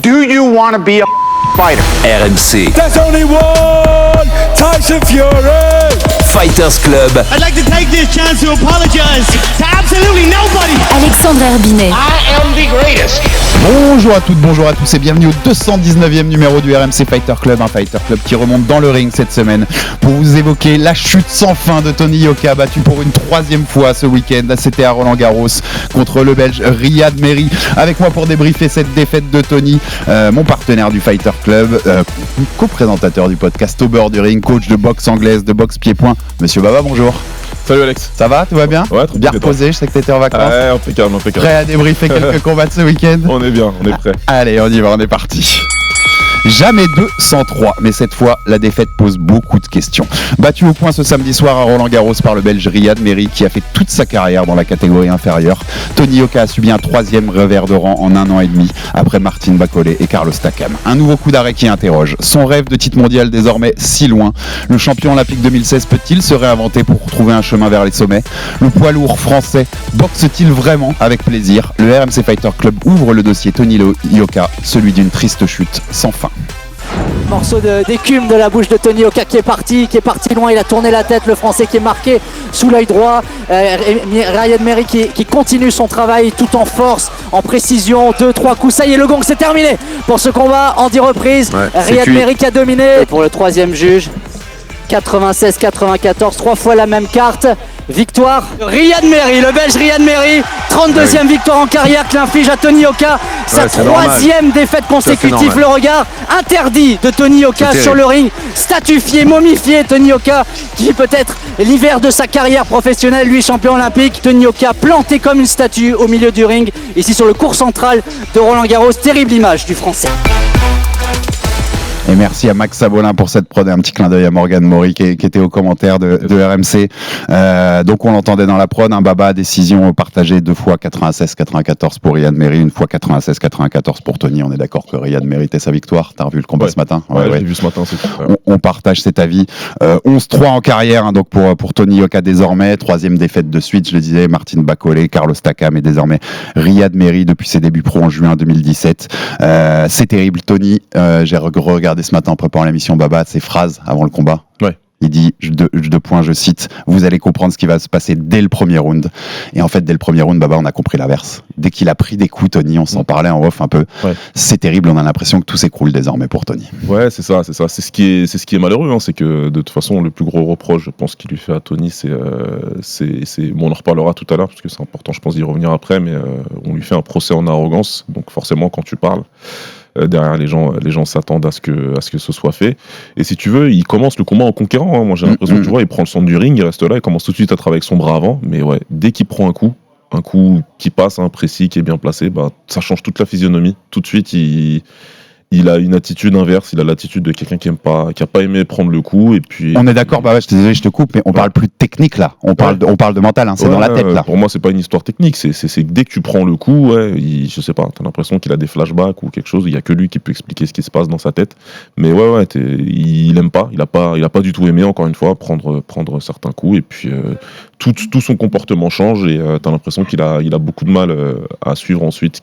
Do you want to be a fighter? RMC. There's only one Tyson Fury. Fighters Club. I'd like to take this chance to apologize to absolutely nobody. Alexandre Herbinet. I am the greatest. Bonjour à toutes, bonjour à tous et bienvenue au 219e numéro du RMC Fighter Club, un Fighter Club qui remonte dans le ring cette semaine pour vous évoquer la chute sans fin de Tony Yoka, battu pour une troisième fois ce week-end. C'était à Roland-Garros contre le Belge Riyad Merhi. Avec moi pour débriefer cette défaite de Tony, mon partenaire du Fighter Club, co-présentateur du podcast Au bord du ring, coach de boxe anglaise, de boxe pied-point, Monsieur Baba, bonjour. Salut Alex. Ça va, tout va bien? Ouais, très bien reposé, je sais que t'étais en vacances. Ouais, impeccable. Prêt à débriefer quelques combats de ce week-end? On est bien, on est prêt. Allez, on y va, on est parti. Jamais 203, mais cette fois, la défaite pose beaucoup de questions. Battu au point ce samedi soir à Roland-Garros par le Belge Riyad Merhi, qui a fait toute sa carrière dans la catégorie inférieure, Tony Yoka a subi un troisième revers de rang en 1 an et demi, après Martin Bakole et Carlos Takam. Un nouveau coup d'arrêt qui interroge. Son rêve de titre mondial désormais si loin. Le champion olympique 2016 peut-il se réinventer pour trouver un chemin vers les sommets? Le poids lourd français boxe-t-il vraiment avec plaisir? Le RMC Fighter Club ouvre le dossier Tony Yoka, celui d'une triste chute sans fin. Morceau d'écume de la bouche de Tony Yoka qui est parti loin, il a tourné la tête, le français qui est marqué sous l'œil droit. Riyad Merhi qui continue son travail tout en force, en précision, 2-3 coups, ça y est, le gong, c'est terminé pour ce combat en 10 reprises. Riyad Merhi qui a dominé. Et pour le troisième juge, 96-94, 3 fois la même carte. Victoire Riyad Merhi, le Belge Riyad Merhi, 32e victoire en carrière qu'il inflige à Tony Yoka, sa troisième défaite consécutive. Le regard interdit de Tony Yoka sur le ring, statufié, momifié. Tony Yoka qui peut-être l'hiver de sa carrière professionnelle, lui champion olympique. Tony Yoka planté comme une statue au milieu du ring, ici sur le court central de Roland-Garros. Terrible image du français. Et merci à Max Sabolin pour cette prod et un petit clin d'œil à Morgane Maury qui était au commentaire de RMC. Donc on l'entendait dans la prod, un Baba, décision partagée 2 fois 96-94 pour Riyad Merhi, 1 fois 96-94 pour Tony. On est d'accord que Riyad méritait sa victoire. T'as revu le combat ce matin? Ouais, j'ai vu ce matin. On partage cet avis. 11-3 en carrière, donc pour Tony Yoka désormais. 3e défaite de suite, je le disais, Martin Bakole, Carlos Takam et désormais Riyad Merhi depuis ses débuts pro en juin 2017. C'est terrible, Tony. J'ai regardé ce matin en préparant l'émission Baba ses phrases avant le combat. Ouais. Il dit, deux points, je cite, vous allez comprendre ce qui va se passer dès le premier round. Et en fait, dès le premier round, Baba, on a compris l'inverse. Dès qu'il a pris des coups, Tony, on s'en parlait en off un peu. Ouais. C'est terrible, on a l'impression que tout s'écroule désormais pour Tony. Ouais, c'est ça. C'est ce qui est malheureux, hein. C'est que de toute façon, le plus gros reproche, je pense, qu'il lui fait à Tony, c'est bon, on en reparlera tout à l'heure parce que c'est important, je pense, d'y revenir après, mais on lui fait un procès en arrogance. Donc forcément, quand tu parles, derrière les gens s'attendent à ce que ce soit fait. Et si tu veux, il commence le combat en conquérant, hein. Moi j'ai l'impression que tu vois, il prend le centre du ring, il reste là, il commence tout de suite à travailler avec son bras avant. Mais ouais, dès qu'il prend un coup qui passe, précis, qui est bien placé, ça change toute la physionomie. Tout de suite, il a une attitude inverse, il a l'attitude de quelqu'un qui a pas aimé prendre le coup. Et puis on est d'accord, je suis désolé, je te coupe, mais on parle plus de technique là, on parle de mental, hein. C'est dans la tête là. Pour moi, c'est pas une histoire technique, c'est que dès que tu prends le coup, je sais pas, t'as l'impression qu'il a des flashbacks ou quelque chose, il y a que lui qui peut expliquer ce qui se passe dans sa tête. Mais il aime pas, il a pas du tout aimé, encore une fois, prendre certains coups, et puis tout son comportement change, et t'as l'impression qu'il a beaucoup de mal à suivre ensuite,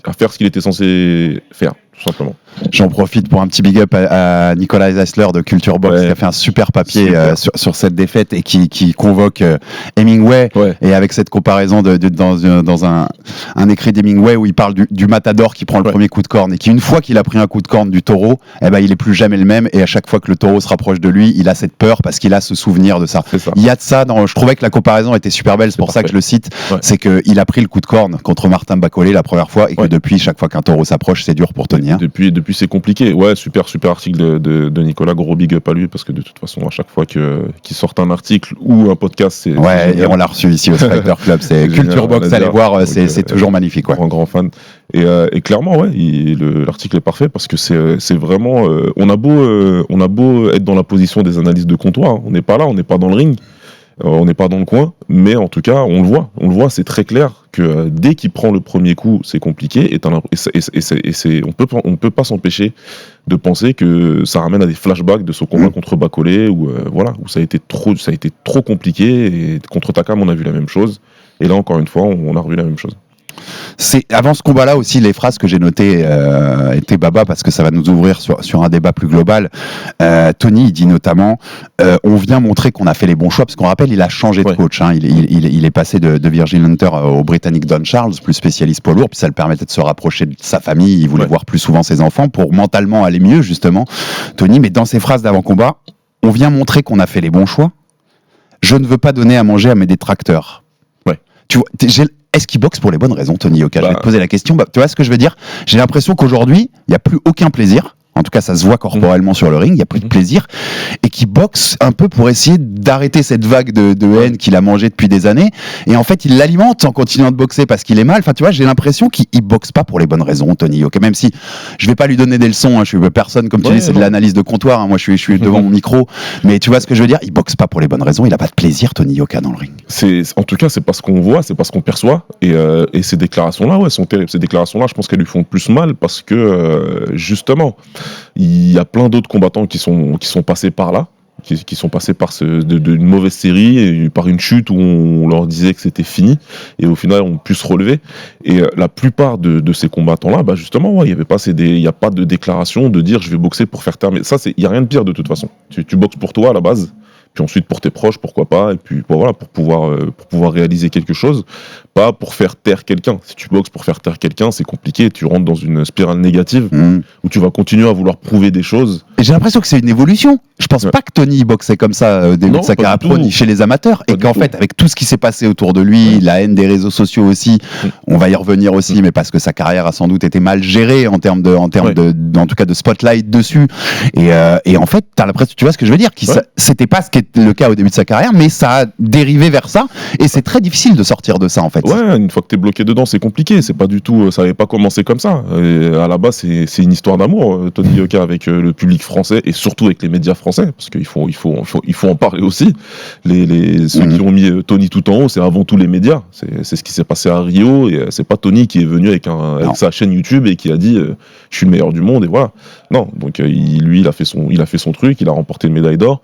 à faire ce qu'il était censé faire, tout simplement. J'en profite pour un petit big up à Nicolas Zeissler de Culture Box, qui a fait un super papier sur cette défaite et qui convoque Hemingway, et avec cette comparaison dans un écrit d'Hemingway où il parle du matador qui prend le premier coup de corne et qui, une fois qu'il a pris un coup de corne du taureau, il est plus jamais le même, et à chaque fois que le taureau se rapproche de lui, il a cette peur parce qu'il a ce souvenir de ça. Il y a de ça je trouvais que la comparaison était super belle, c'est pour ça que je le cite. C'est qu'il a pris le coup de corne contre Martin Bakole la première fois, et que depuis, chaque fois qu'un taureau s'approche, c'est dur pour Tony. Depuis c'est compliqué. Ouais, super article de Nicolas, gros big up à lui, parce que de toute façon, à chaque fois qu'il sort un article ou un podcast, c'est et on l'a reçu ici au Fighter Club, c'est Culture Box, allez voir, c'est toujours magnifique. Un grand fan. Et clairement, l'article est parfait, parce que c'est vraiment, on a beau être dans la position des analystes de comptoir, hein. On n'est pas là, on n'est pas dans le ring, on n'est pas dans le coin, mais en tout cas, on le voit, c'est très clair que dès qu'il prend le premier coup, c'est compliqué, et on peut pas s'empêcher de penser que ça ramène à des flashbacks de ce combat contre Bakole, où ça a été trop compliqué, et contre Takam, on a vu la même chose, et là, encore une fois, on a revu la même chose. C'est avant ce combat-là aussi, les phrases que j'ai notées étaient Baba, parce que ça va nous ouvrir sur un débat plus global. Tony, il dit notamment on vient montrer qu'on a fait les bons choix, parce qu'on rappelle, il a changé de coach. Hein. Il est passé de Virgil Hunter au Britannique Don Charles, plus spécialiste poids lourd, puis ça le permettait de se rapprocher de sa famille. Il voulait voir plus souvent ses enfants pour mentalement aller mieux, justement. Tony, mais dans ses phrases d'avant-combat, on vient montrer qu'on a fait les bons choix. Je ne veux pas donner à manger à mes détracteurs. Ouais. Tu vois, est-ce qu'il boxe pour les bonnes raisons, Tony Yoka? Je vais te poser la question. Tu vois ce que je veux dire? J'ai l'impression qu'aujourd'hui, il n'y a plus aucun plaisir. En tout cas, ça se voit corporellement sur le ring, il n'y a plus de plaisir, et qui boxe un peu pour essayer d'arrêter cette vague de haine qu'il a mangée depuis des années, et en fait, il l'alimente en continuant de boxer parce qu'il est mal. Enfin, tu vois, j'ai l'impression qu'il boxe pas pour les bonnes raisons, Tony Yoka, même si je vais pas lui donner des leçons, hein, je suis personne, comme tu dis, c'est de l'analyse de comptoir, hein, moi je suis devant mon micro, mais tu vois ce que je veux dire, il boxe pas pour les bonnes raisons, il a pas de plaisir, Tony Yoka, dans le ring. En tout cas, c'est pas ce qu'on voit, c'est pas ce qu'on perçoit, et ces déclarations-là, ouais, sont terribles. Ces déclations-là, je pense qu'elles lui font plus mal parce que, justement, il y a plein d'autres combattants qui sont passés par là, qui sont passés par d'une mauvaise série, et par une chute où on leur disait que c'était fini, et au final on pu se relever. Et la plupart de ces combattants-là, bah justement, ouais, il n'y a pas de déclaration de dire je vais boxer pour faire terminer. Ça, il n'y a rien de pire de toute façon. Tu boxes pour toi à la base, puis ensuite pour tes proches, pourquoi pas, et puis voilà, pour pouvoir réaliser quelque chose, pas pour faire taire quelqu'un. Si tu boxes pour faire taire quelqu'un, c'est compliqué, tu rentres dans une spirale négative où tu vas continuer à vouloir prouver des choses. Et j'ai l'impression que c'est une évolution. Je pense pas que Tony boxait comme ça au début de sa carrière pro, ni chez les amateurs, et qu'en fait, avec tout ce qui s'est passé autour de lui, la haine des réseaux sociaux aussi, on va y revenir aussi, mais parce que sa carrière a sans doute été mal gérée en termes en tout cas de spotlight dessus. Et en fait, t'as l'impression, tu vois ce que je veux dire, c'était pas ce qui était le cas au début de sa carrière, mais ça a dérivé vers ça, et c'est très difficile de sortir de ça en fait. Ouais, une fois que t'es bloqué dedans, c'est compliqué. C'est pas du tout, ça n'avait pas commencé comme ça. Et à la base, c'est une histoire d'amour, Tony Yoka, avec le public français et surtout avec les médias français, parce qu'il faut en parler aussi. Ceux qui ont mis Tony tout en haut, c'est avant tout les médias. C'est ce qui s'est passé à Rio, et c'est pas Tony qui est venu avec sa chaîne YouTube et qui a dit je suis le meilleur du monde, et voilà. Non, donc il a fait son truc, il a remporté une médaille d'or.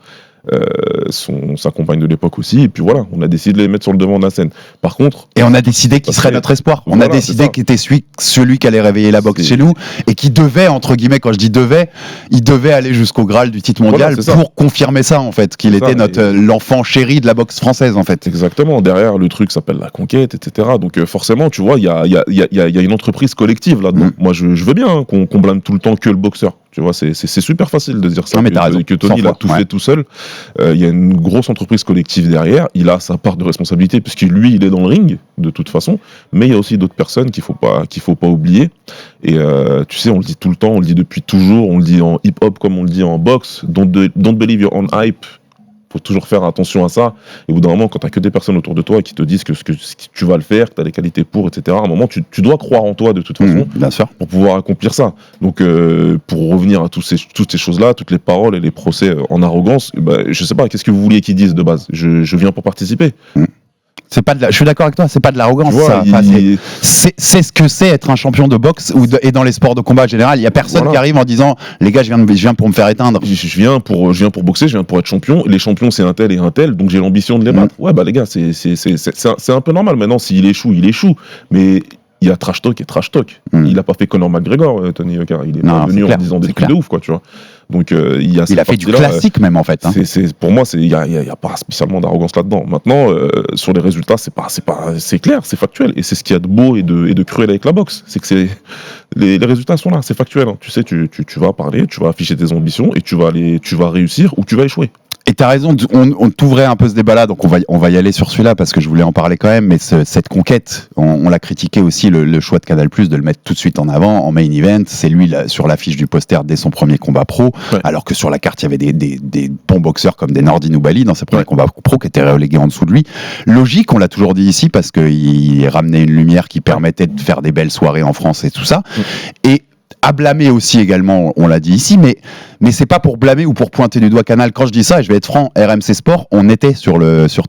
Sa compagne de l'époque aussi, et puis voilà, on a décidé de les mettre sur le devant de la scène. Par contre, et on a décidé qu'il serait notre espoir. On a décidé qu'il était celui qui allait réveiller la boxe chez nous, et qui devait, entre guillemets, quand je dis devait, il devait aller jusqu'au Graal du titre mondial, pour confirmer ça en fait, qu'il était l'enfant chéri de la boxe française en fait. Exactement. Derrière, le truc s'appelle la conquête, etc. Donc forcément, tu vois, il y a une entreprise collective là-dedans. Moi, je veux bien qu'on blâme tout le temps que le boxeur. Tu vois, c'est super facile de dire ça. Non, mais t'as raison. Que Tony il a tout fait tout seul. Il y a une grosse entreprise collective derrière. Il a sa part de responsabilité, puisque lui, il est dans le ring de toute façon. Mais il y a aussi d'autres personnes qu'il faut pas oublier. Et tu sais, on le dit tout le temps, on le dit depuis toujours, on le dit en hip-hop comme on le dit en boxe. Don't believe your own hype. Faut toujours faire attention à ça. Et au bout d'un moment, quand t'as que des personnes autour de toi qui te disent que tu vas le faire, que t'as les qualités pour, etc., à un moment, tu dois croire en toi de toute façon, bien sûr, pour pouvoir accomplir ça. Donc, pour revenir à toutes ces choses-là, toutes les paroles et les procès en arrogance, je sais pas, qu'est-ce que vous vouliez qu'ils disent de base? Je viens pour participer. C'est pas je suis d'accord avec toi, c'est pas de l'arrogance, ça. C'est ce que c'est être un champion de boxe et dans les sports de combat en général. Il y a personne qui arrive en disant les gars, je viens pour me faire éteindre. Je viens pour boxer, je viens pour être champion. Les champions, c'est un tel et un tel, donc j'ai l'ambition de les battre. Ouais, les gars, c'est un peu normal. Maintenant, s'il échoue, il échoue. Mais il y a trash talk et trash talk. Il a pas fait Conor McGregor, Tony Yoka. Il est pas venu en disant des trucs de ouf, quoi, tu vois. Donc il a fait du classique même en fait. Pour moi, il y a pas spécialement d'arrogance là-dedans. Maintenant, sur les résultats, c'est clair, c'est factuel, et c'est ce qu'il y a de beau et de cruel avec la boxe, c'est que les résultats sont là, c'est factuel. Hein. Tu sais, tu vas parler, tu vas afficher tes ambitions, et tu vas réussir ou tu vas échouer. Et t'as raison, on t'ouvrait un peu ce débat-là, donc on va y aller sur celui-là parce que je voulais en parler quand même. Mais cette conquête, on l'a critiqué aussi, le choix de Canal+, de le mettre tout de suite en avant, en main event. C'est lui sur l'affiche du poster dès son premier combat pro, alors que sur la carte il y avait des bons boxeurs comme des Nordin Oubaali dans ses premiers combats pro qui étaient relégués en dessous de lui. Logique, on l'a toujours dit ici, parce qu'il ramenait une lumière qui permettait de faire des belles soirées en France et tout ça. Et à blâmer aussi également, on l'a dit ici, mais mais c'est pas pour blâmer ou pour pointer du doigt Canal. Quand je dis ça, et je vais être franc, RMC Sport, on était sur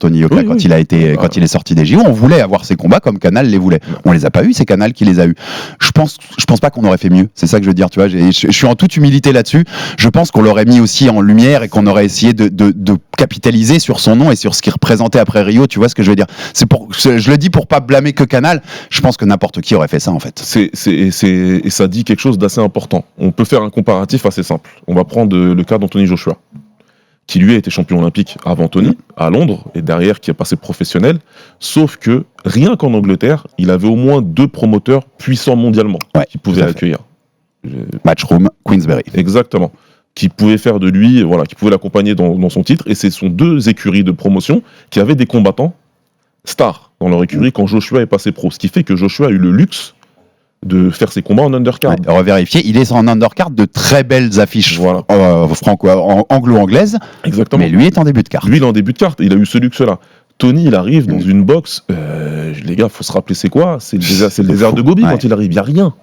Tony Yoka Oui, quand oui. quand il est sorti des JO. On voulait avoir ces combats comme Canal les voulait. On les a pas eu, c'est Canal qui les a eu. Je pense pas qu'on aurait fait mieux. C'est ça que je veux dire, tu vois. Je suis en toute humilité là-dessus. Je pense qu'on l'aurait mis aussi en lumière et qu'on aurait essayé de capitaliser sur son nom et sur ce qu'il représentait après Rio. Tu vois ce que je veux dire? Je le dis pour pas blâmer que Canal. Je pense que n'importe qui aurait fait ça en fait. Et ça dit quelque chose d'assez important. On peut faire un comparatif assez simple. On va prendre le cas d'Anthony Joshua, qui lui a été champion olympique avant Tony, à Londres, et derrière qui est passé professionnel, sauf que rien qu'en Angleterre, il avait au moins 2 promoteurs puissants mondialement qui pouvaient tout à fait. l'accueillir. Matchroom, Queensberry. Exactement. Qui pouvaient faire de lui, qui pouvaient l'accompagner dans son titre, et ce sont 2 écuries de promotion qui avaient des combattants stars dans leur écurie quand Joshua est passé pro, ce qui fait que Joshua a eu le luxe de faire ses combats en undercard. Ouais, revérifier, il est en undercard de très belles affiches anglo-anglaises. Exactement. Mais lui est en début de carte. Lui, il est en début de carte, il a eu ce luxe-là. Tony, il arrive dans une box, les gars, faut se rappeler c'est quoi? C'est le désert de Gobi quand il arrive, il n'y a rien.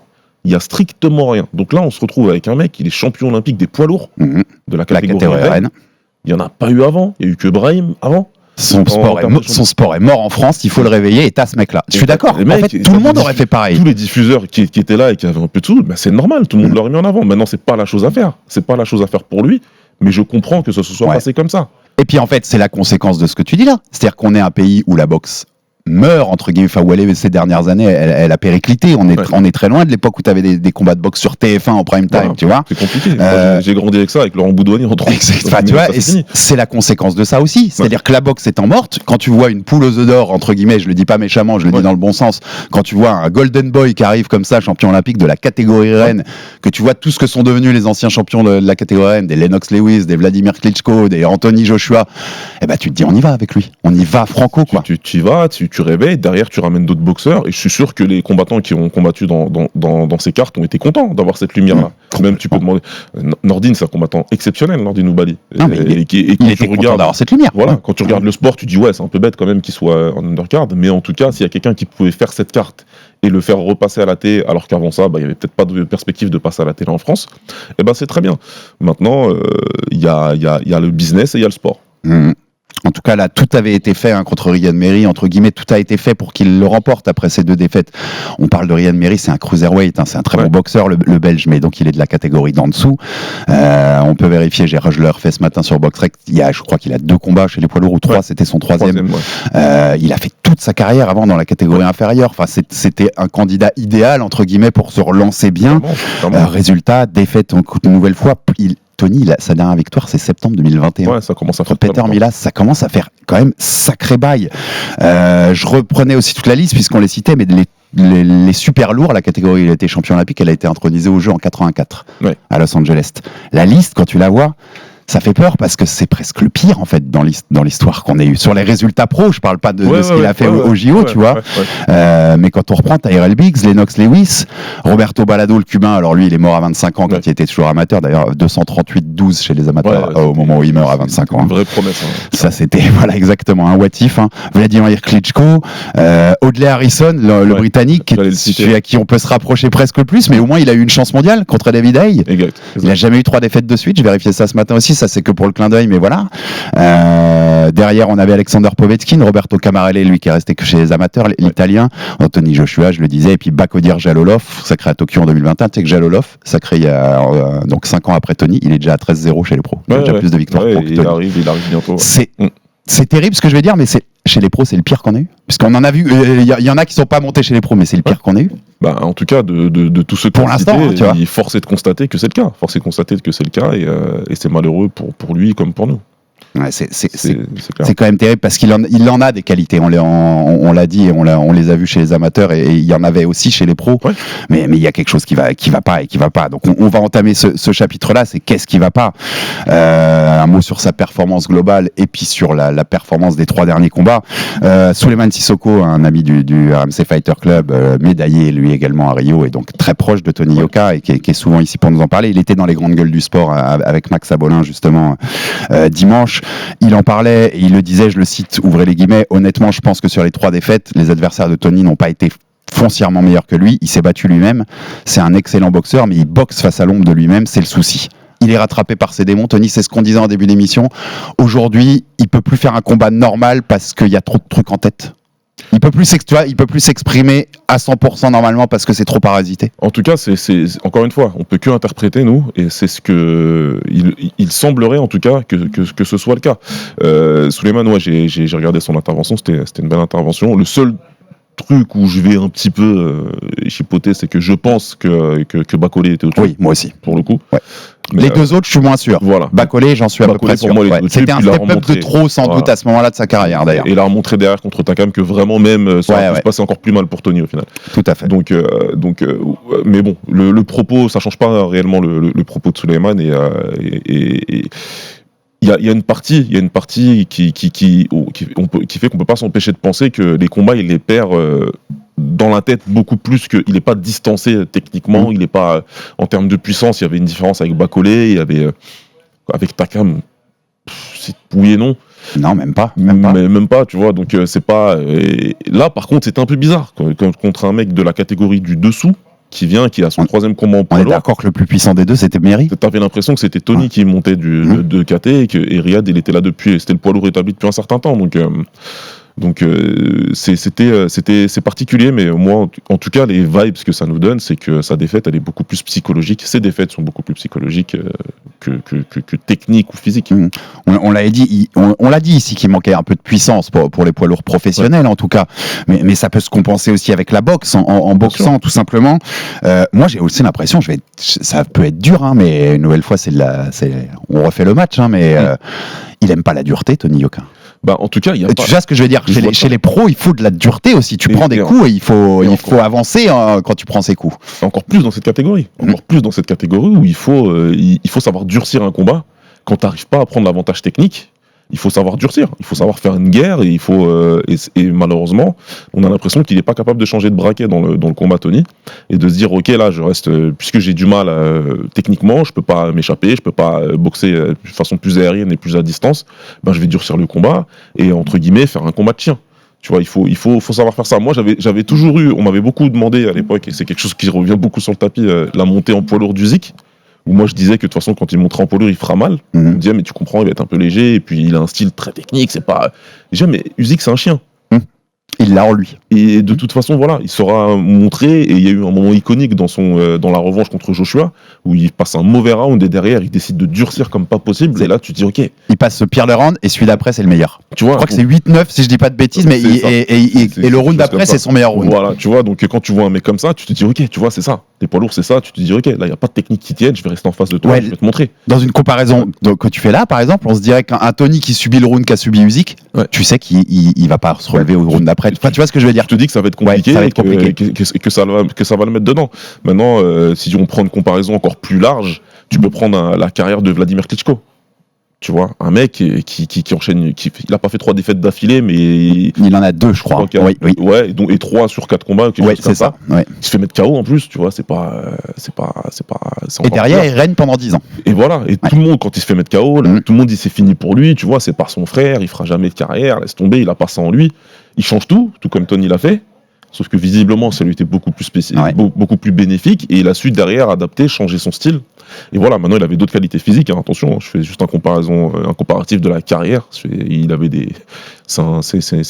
Il n'y a strictement rien. Donc là, on se retrouve avec un mec, il est champion olympique des poids lourds de la catégorie RN. Il n'y en a pas eu avant, il n'y a eu que Brahim avant. Son sport est mort en France, il faut le réveiller et t'as ce mec-là. Je suis d'accord, en mecs, fait, tout le monde aurait fait pareil. Tous les diffuseurs qui étaient là et qui avaient un peu de sous, c'est normal, tout le monde l'aurait mis en avant. Maintenant, c'est pas la chose à faire. C'est pas la chose à faire pour lui, mais je comprends que ça se soit passé comme ça. Et puis en fait, c'est la conséquence de ce que tu dis là. C'est-à-dire qu'on est un pays où la boxe meurt, entre guillemets, où elle est ces dernières années, elle a périclité. On est très loin de l'époque où tu avais des combats de boxe sur TF1 en prime time, tu vois. C'est compliqué. Moi, j'ai grandi avec ça, avec Laurent Boudouani en 30. Tu vois, c'est la conséquence de ça aussi. C'est-à-dire que la boxe étant morte, quand tu vois une poule aux œufs d'or, entre guillemets, je le dis pas méchamment, je le dis dans le bon sens, quand tu vois un Golden Boy qui arrive comme ça, champion olympique de la catégorie reine, que tu vois tout ce que sont devenus les anciens champions de la catégorie reine, des Lennox Lewis, des Vladimir Klitschko, des Anthony Joshua, tu te dis on y va avec lui. On y va franco, quoi. Tu y vas, tu réveilles, derrière tu ramènes d'autres boxeurs, et je suis sûr que les combattants qui ont combattu dans ces cartes ont été contents d'avoir cette lumière-là. Même tu peux demander. Nordine, c'est un combattant exceptionnel, Nordine Oubali. Non, mais il était content d'avoir cette lumière. Voilà, quand tu regardes le sport, tu dis c'est un peu bête quand même qu'il soit en undercard, mais en tout cas, s'il y a quelqu'un qui pouvait faire cette carte et le faire repasser à la télé, alors qu'avant ça, il n'y avait peut-être pas de perspective de passer à la télé en France, c'est très bien. Maintenant, il y a le business et il y a le sport. En tout cas, là, tout avait été fait contre Riyad Merhi, entre guillemets, tout a été fait pour qu'il le remporte après ces 2 défaites. On parle de Riyad Merhi, c'est un cruiserweight, c'est un très bon boxeur, le Belge, mais donc il est de la catégorie d'en dessous. On peut vérifier, je l'ai refait ce matin sur BoxRec, je crois qu'il a 2 combats chez les poids lourds, ou 3, c'était son 3e. Il a fait toute sa carrière avant dans la catégorie inférieure. Enfin, c'était un candidat idéal, entre guillemets, pour se relancer bien. Résultat, défaite une nouvelle fois. Tony, sa dernière victoire, c'est septembre 2021. Ouais, ça commence à faire Peter Milas, ça commence à faire quand même sacré bail. Je reprenais aussi toute la liste puisqu'on les citait, mais les super lourds, la catégorie où il a été champion olympique, elle a été intronisée au jeu en 84 à Los Angeles. La liste, quand tu la vois, ça fait peur parce que c'est presque le pire en fait dans l'histoire qu'on ait eu. Sur les résultats pro, je parle pas de ce qu'il a fait au JO, tu vois. Mais quand on reprend Tyrell Biggs, Lennox Lewis, Roberto Balado, le cubain, alors lui il est mort à 25 ans quand il était toujours amateur, d'ailleurs 238-12 chez les amateurs au moment où il meurt à 25 ans. Une vraie promesse. Ça c'était exactement un what if. Vladimir Klitschko, Audley Harrison, le Britannique, celui à qui on peut se rapprocher presque le plus, mais au moins il a eu une chance mondiale contre David Haye. Il a jamais eu 3 défaites de suite, j'ai vérifié ça ce matin aussi. Ça c'est que pour le clin d'œil, mais voilà. Derrière, on avait Alexander Povetskin, Roberto Camarelli, lui qui est resté que chez les amateurs, l'italien, Anthony Joshua, je le disais, et puis Bakodir Jalolov, sacré à Tokyo en 2021. Tu sais que Jalolov, sacré il y a donc 5 ans après Tony, il est déjà à 13-0 chez les pros. Il a déjà plus de victoires que Tony. Il arrive bientôt. C'est terrible ce que je vais dire, mais chez les pros, c'est le pire qu'on a eu. Puisqu'on en a vu, il y en a qui sont pas montés chez les pros, mais c'est le pire qu'on a eu. En tout cas, de tout ce pour l'instant, il est forcé de constater que c'est le cas. Forcé de constater que c'est le cas, et c'est malheureux pour lui comme pour nous. Ouais, c'est quand même terrible parce qu'il en a des qualités. On l'a dit et on les a vus chez les amateurs et il y en avait aussi chez les pros. Mais il y a quelque chose qui va pas et qui va pas. Donc on va entamer ce chapitre-là. C'est qu'est-ce qui va pas. Un mot sur sa performance globale et puis sur la performance des 3 derniers combats. Souleymane Sissoko, un ami du RMC Fighter Club, médaillé lui également à Rio et donc très proche de Tony Yoka et qui est souvent ici pour nous en parler. Il était dans les grandes gueules du sport avec Max Abolin justement dimanche. Il en parlait et il le disait, je le cite, ouvrez les guillemets, honnêtement je pense que sur les 3 défaites, les adversaires de Tony n'ont pas été foncièrement meilleurs que lui, il s'est battu lui-même, c'est un excellent boxeur mais il boxe face à l'ombre de lui-même, c'est le souci. il est rattrapé par ses démons. Tony, c'est ce qu'on disait en début d'émission. Aujourd'hui, il peut plus faire un combat normal parce qu'il y a trop de trucs en tête. Il peut plus s'exprimer à 100% normalement parce que c'est trop parasité. En tout cas, c'est encore une fois, on peut que interpréter nous, et c'est ce que il semblerait en tout cas que ce soit le cas. Souleymane, ouais, j'ai regardé son intervention, c'était une belle intervention. Le seul truc où je vais un petit peu chipoter, c'est que je pense que Bacolé était au-dessus. Oui, moi aussi. Pour le coup. Ouais. Mais les deux autres, je suis moins sûr. Voilà. Bacolé, j'en suis à peu Bacolé, près sûr. pour moi, les Ouais. deux C'était un autres, il a step-up de remontré. trop, sans Voilà. doute, à ce moment-là de sa carrière, d'ailleurs. Et il a remontré derrière contre Takam que vraiment même ça Ouais, a pu se passer encore plus mal pour Tony au final. Tout à fait. Donc, mais bon, le propos, ça change pas réellement le propos de Souleymane, et il y a une partie qui fait qu'on peut pas s'empêcher de penser que les combats il les perd dans la tête beaucoup plus qu'il n'est pas distancé techniquement, il n'est pas en termes de puissance. Il y avait une différence avec Bacolé, il y avait avec Takam, c'est oui et non. Non, même pas. Même pas, tu vois. Donc c'est pas. Là, par contre, c'était un peu bizarre contre un mec de la catégorie du dessous qui a son troisième combat en On poids est lourd. d'accord que le plus puissant des deux, c'était Méry. T'avais l'impression que c'était Tony qui montait de KT et Riyad, il était là depuis. C'était le poids lourd établi depuis un certain temps. Donc c'est particulier, mais moi, en tout cas, les vibes que ça nous donne, c'est que sa défaite, elle est beaucoup plus psychologique. Ses défaites sont beaucoup plus psychologiques que technique ou physique. On l'a dit ici qu'il manquait un peu de puissance pour les poids lourds professionnels, en tout cas. Mais ça peut se compenser aussi avec la boxe, en boxant, tout simplement. Moi, j'ai aussi l'impression, ça peut être dur, hein, mais une nouvelle fois, on refait le match, hein, mais il aime pas la dureté, Tony Yoka. Bah, en tout cas, il y a Tu vois ce que je veux dire, chez les pros, il faut de la dureté aussi. Tu prends des coups et il faut avancer quand tu prends ces coups. Encore plus dans cette catégorie. Encore plus dans cette catégorie où il faut savoir durcir un combat. Quand tu n'arrives pas à prendre l'avantage technique, il faut savoir durcir. Il faut savoir faire une guerre, et et malheureusement, on a l'impression qu'il n'est pas capable de changer de braquet dans le combat Tony, et de se dire ok, là je reste, puisque j'ai du mal techniquement, je peux pas m'échapper, je peux pas boxer de façon plus aérienne et plus à distance, ben je vais durcir le combat et entre guillemets faire un combat de chien. Tu vois, il faut savoir faire ça. Moi, j'avais toujours on m'avait beaucoup demandé à l'époque, et c'est quelque chose qui revient beaucoup sur le tapis, la montée en poids lourd d'Usyk, où moi je disais que de toute façon quand il montera en poids lourd il fera mal. On me disait mais tu comprends, il va être un peu léger, et puis il a un style très technique, c'est pas... Déjà, mais Usyk c'est un chien. Il l'a en lui. Et de toute façon, voilà, il sera montré, et il y a eu un moment iconique dans la revanche contre Joshua, où il passe un mauvais round et derrière il décide de durcir comme pas possible, et là tu te dis ok. Il passe ce pire le round et celui d'après c'est le meilleur. Tu vois, je crois que c'est 8-9 si je dis pas de bêtises, mais et le round d'après c'est son meilleur round. Voilà, tu vois, donc quand tu vois un mec comme ça, tu te dis ok, tu vois, c'est ça. Les poids lourds, c'est ça, tu te dis ok, là il n'y a pas de technique qui tienne, je vais rester en face de toi, je vais te montrer. Dans une comparaison que tu fais là, par exemple, on se dirait qu'un Tony qui subit le round qu'a subi Usyk, tu sais qu'il va pas se relever au round d'après. Enfin, tu vois ce que je veux dire. Je te dis que ça va être compliqué, que ça va le mettre dedans. Maintenant, si on prend une comparaison encore plus large, tu peux prendre la carrière de Vladimir Klitschko. Tu vois, un mec qui enchaîne, il a pas fait 3 défaites d'affilée, mais il en a 2, je crois. Oui. Ouais, et 3 sur 4 combats. Ouais, c'est ça. Ouais. Il se fait mettre KO en plus, tu vois, c'est et derrière, il règne pendant 10 ans. Et voilà, et tout le monde, quand il se fait mettre KO, tout le monde dit c'est fini pour lui, tu vois, c'est par son frère, il fera jamais de carrière, laisse tomber, il a pas ça en lui. Il change tout comme Tony l'a fait. Sauf que visiblement, ça lui était beaucoup plus beaucoup plus bénéfique, et il a su derrière adapter, changer son style. Et voilà, maintenant il avait d'autres qualités physiques. Hein, attention, je fais juste un comparatif de la carrière. Il avait c'est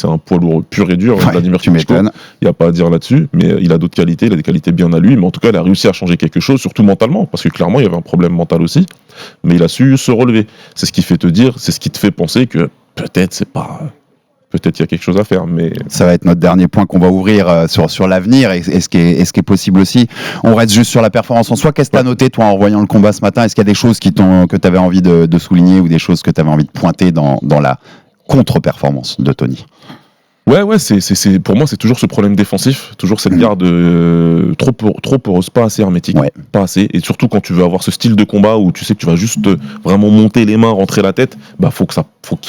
un poids lourd pur et dur. Vladimir Klitschko, il n'y a pas à dire là-dessus, mais il a d'autres qualités. Il a des qualités bien à lui, mais en tout cas, il a réussi à changer quelque chose, surtout mentalement, parce que clairement, il y avait un problème mental aussi. Mais il a su se relever. C'est ce qui fait te dire, c'est ce qui te fait penser que peut-être il y a quelque chose à faire, mais... Ça va être notre dernier point qu'on va ouvrir sur l'avenir et ce qui est possible aussi. On reste juste sur la performance en soi. Qu'est-ce que tu as noté, toi, en voyant le combat ce matin? Est-ce qu'il y a des choses que tu avais envie de souligner, ou des choses que tu avais envie de pointer dans la contre-performance de Tony? Ouais, pour moi, c'est toujours ce problème défensif, toujours cette garde trop poreuse, pas assez hermétique, pas assez. Et surtout quand tu veux avoir ce style de combat où tu sais que tu vas juste vraiment monter les mains, rentrer la tête, bah faut que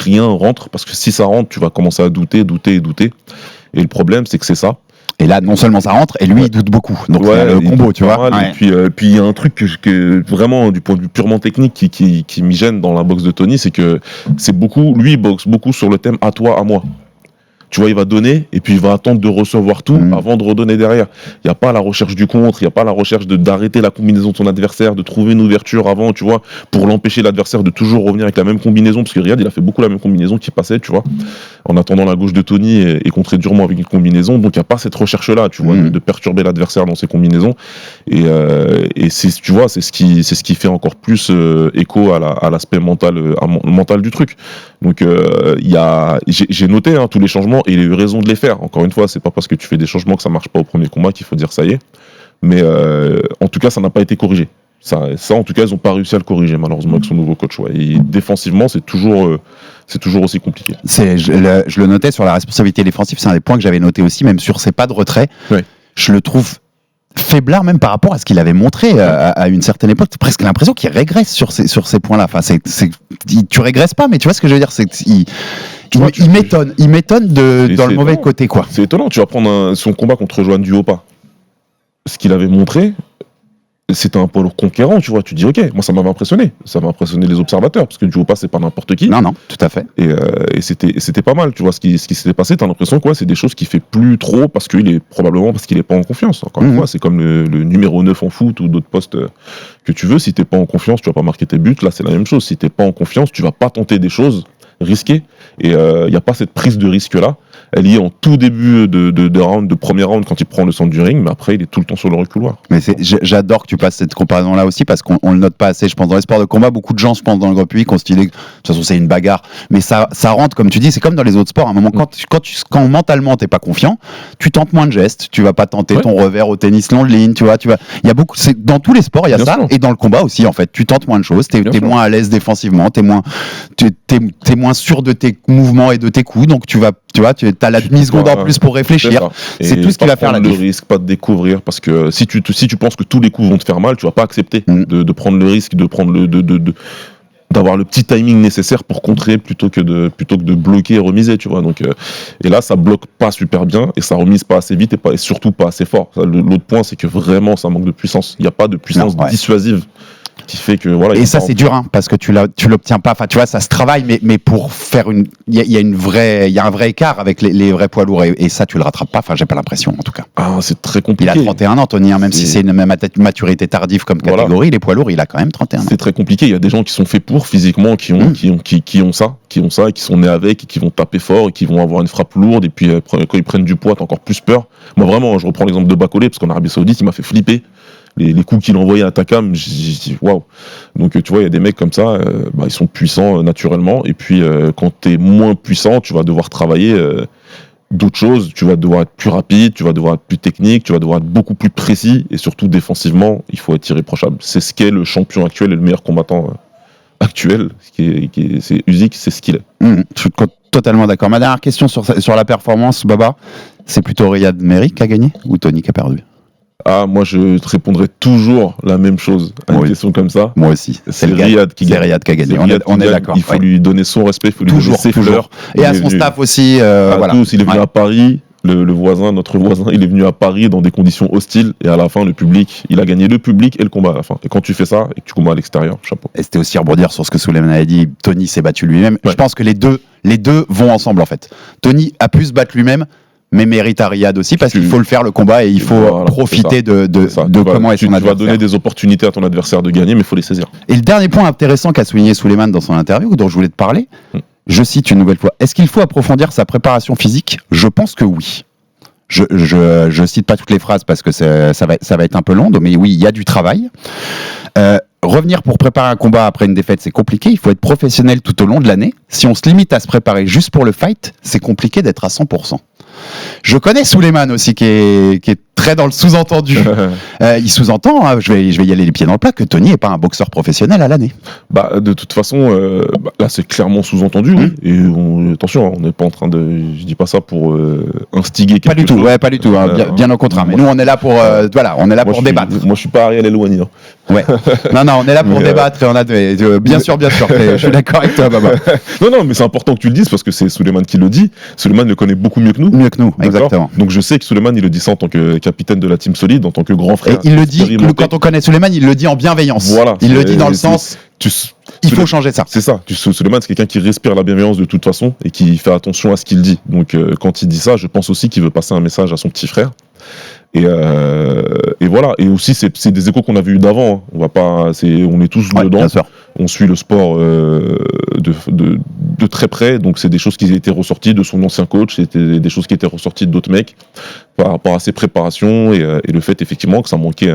rien rentre, parce que si ça rentre, tu vas commencer à douter. Et le problème, c'est que c'est ça. Et là, non seulement ça rentre, et lui, il doute beaucoup. Donc, le combo, tu vois. Et puis, il y a un truc que vraiment, du point de vue purement technique, qui m'y gêne dans la boxe de Tony, c'est que lui, il boxe beaucoup sur le thème à toi, à moi. Tu vois, il va donner et puis il va attendre de recevoir tout avant de redonner derrière. Il n'y a pas la recherche du contre, il n'y a pas la recherche d'arrêter la combinaison de son adversaire, de trouver une ouverture avant, tu vois, pour l'empêcher l'adversaire de toujours revenir avec la même combinaison, parce que Riyad, il a fait beaucoup la même combinaison qui passait, tu vois, en attendant la gauche de Tony et contrer durement avec une combinaison. Donc il n'y a pas cette recherche-là, tu vois, de perturber l'adversaire dans ses combinaisons. Et c'est, tu vois, c'est ce qui fait encore plus écho à l'aspect mental du truc. Donc j'ai noté tous les changements et il a eu raison de les faire. Encore une fois, c'est pas parce que tu fais des changements que ça marche pas au premier combat qu'il faut dire ça y est. Mais en tout cas, ça n'a pas été corrigé. Ça en tout cas, ils n'ont pas réussi à le corriger malheureusement avec son nouveau coach. Ouais. Et défensivement, c'est toujours aussi compliqué. Je le notais sur la responsabilité défensive, c'est un des points que j'avais noté aussi, même sur ses pas de retrait. Ouais. Je le trouve faiblard même par rapport à ce qu'il avait montré à une certaine époque. Presque l'impression qu'il régresse sur ces points-là. Enfin, tu régresses pas, mais tu vois ce que je veux dire, c'est qu'il il m'étonne dans le mauvais côté, quoi. C'est étonnant. Tu vas prendre son combat contre Johan Duhaupas. Ce qu'il avait montré, c'était un poids lourd conquérant, tu vois. Tu dis, ok, moi ça m'avait impressionné. Ça m'a impressionné les observateurs, parce que Duhaupas, c'est pas n'importe qui. Non, tout à fait. Et c'était pas mal, tu vois. Ce qui s'était passé, t'as l'impression que c'est des choses qu'il fait plus trop, parce qu'il est pas en confiance. Encore une fois, c'est comme le numéro 9 en foot ou d'autres postes que tu veux. Si t'es pas en confiance, tu vas pas marquer tes buts. Là, c'est la même chose. Si t'es pas en confiance, tu vas pas tenter des choses risquées. Et il y a pas cette prise de risque-là. Elle y est en tout début de premier round quand il prend le centre du ring, mais après il est tout le temps sur le reculoir. Mais j'adore que tu passes cette comparaison-là aussi, parce qu'on le note pas assez, je pense, dans les sports de combat. Beaucoup de gens, je pense, dans le grand public, ont cette idée que de toute façon c'est une bagarre, mais ça rentre, comme tu dis, c'est comme dans les autres sports. À un moment, quand mentalement t'es pas confiant, tu tentes moins de gestes, tu vas pas tenter ton revers au tennis long de ligne, tu vois, il y a beaucoup, c'est dans tous les sports il y a ça, et dans le combat aussi, en fait, tu tentes moins de choses, t'es moins à l'aise défensivement, t'es moins sûr de tes mouvements et de tes coups, donc tu as la demi-seconde en plus pour réfléchir. C'est tout ce qui va faire la différence. Le risque, pas de découvrir, parce que si tu penses que tous les coups vont te faire mal, tu vas pas accepter de prendre le risque, de prendre d'avoir le petit timing nécessaire pour contrer plutôt que de bloquer et remiser, tu vois. Donc et là ça bloque pas super bien et ça remise pas assez vite et surtout pas assez fort. L'autre point, c'est que vraiment ça manque de puissance. Il y a pas de puissance dissuasive qui fait que voilà. Et ça c'est dur, parce que tu l'obtiens pas. Enfin, tu vois, ça se travaille, mais pour faire il y a un vrai écart avec les vrais poids lourds, et ça tu le rattrapes pas. Enfin, j'ai pas l'impression, en tout cas. C'est très compliqué. Il a 31 ans, Tony, même si c'est une maturité tardive comme catégorie, les poids lourds, il a quand même 31 ans. C'est très compliqué. Il y a des gens qui sont faits pour physiquement, qui ont ça, et qui sont nés avec, et qui vont taper fort, et qui vont avoir une frappe lourde, et puis quand ils prennent du poids, t'as encore plus peur. Moi vraiment, je reprends l'exemple de Bacolé, parce qu'en Arabie Saoudite, il m'a fait flipper. Les coups qu'il envoyait à Takam, j'ai dit waouh. Donc tu vois, il y a des mecs comme ça, ils sont puissants naturellement, et puis quand t'es moins puissant, tu vas devoir travailler d'autres choses, tu vas devoir être plus rapide, tu vas devoir être plus technique, tu vas devoir être beaucoup plus précis, et surtout défensivement, il faut être irréprochable. C'est ce qu'est le champion actuel et le meilleur combattant actuel, c'est Usyk, c'est ce qu'il est. Je suis totalement d'accord. Ma dernière question sur la performance, Baba, c'est plutôt Riyad Merri qui a gagné ou Tony qui a perdu? Moi je te répondrai toujours la même chose à une question comme ça. Moi aussi. C'est Riyad qui gagne. Riyad qui a gagné. On est d'accord. Il faut lui donner son respect, il faut lui donner ses fleurs. Et à son staff aussi. Voilà. Tous, il est venu à Paris. Notre voisin, il est venu à Paris dans des conditions hostiles, et à la fin, il a gagné le public et le combat à la fin. Et quand tu fais ça et que tu combats à l'extérieur, chapeau. Et c'était aussi rebondir sur ce que Souleymane avait dit. Tony s'est battu lui-même. Je pense que les deux vont ensemble, en fait. Tony a pu se battre lui-même, mais mérite à Riyad aussi, parce qu'il faut le faire, le combat, et il faut profiter de comment est son adversaire. Tu vas donner des opportunités à ton adversaire de gagner, mais il faut les saisir. Et le dernier point intéressant qu'a souligné Souleymane dans son interview, dont je voulais te parler, je cite une nouvelle fois: est-ce qu'il faut approfondir sa préparation physique? Je pense que oui. Je cite pas toutes les phrases parce que ça va être un peu long, mais oui, il y a du travail. Revenir pour préparer un combat après une défaite, c'est compliqué. Il faut être professionnel tout au long de l'année. Si on se limite à se préparer juste pour le fight, c'est compliqué d'être à 100%. Je connais Souleymane aussi, qui est très dans le sous-entendu. Il sous-entend, je vais y aller les pieds dans le plat, que Tony n'est pas un boxeur professionnel à l'année. De toute façon, là c'est clairement sous-entendu. Oui. Et attention, on n'est pas en train de... Je dis pas ça pour instiguer quelque chose. Pas du tout. Bien au contraire. Mais nous, on est là pour, pour débattre. Moi, je suis pas Ariel Elouani. Ouais. Non, on est là pour débattre. Et bien sûr. Je suis d'accord avec toi, Baba. Non, mais c'est important que tu le dises, parce que c'est Souleymane qui le dit. Souleymane le connaît beaucoup mieux que nous. Exactement. Donc je sais que Souleymane, il le dit ça en tant que capitaine de la team solide, en tant que grand frère. Et il le dit, quand on connaît Souleymane, il le dit en bienveillance. Voilà. Il le dit dans le sens... Il faut changer ça. C'est ça. Souleymane, c'est quelqu'un qui respire la bienveillance de toute façon et qui fait attention à ce qu'il dit. Donc, quand il dit ça, je pense aussi qu'il veut passer un message à son petit frère. Et voilà. Et aussi, c'est des échos qu'on avait eu d'avant. Hein. On est tous dedans. Bien sûr. On suit le sport de très près. Donc, c'est des choses qui étaient ressorties de son ancien coach. C'était des choses qui étaient ressorties d'autres mecs par rapport à ses préparations et le fait effectivement que ça manquait,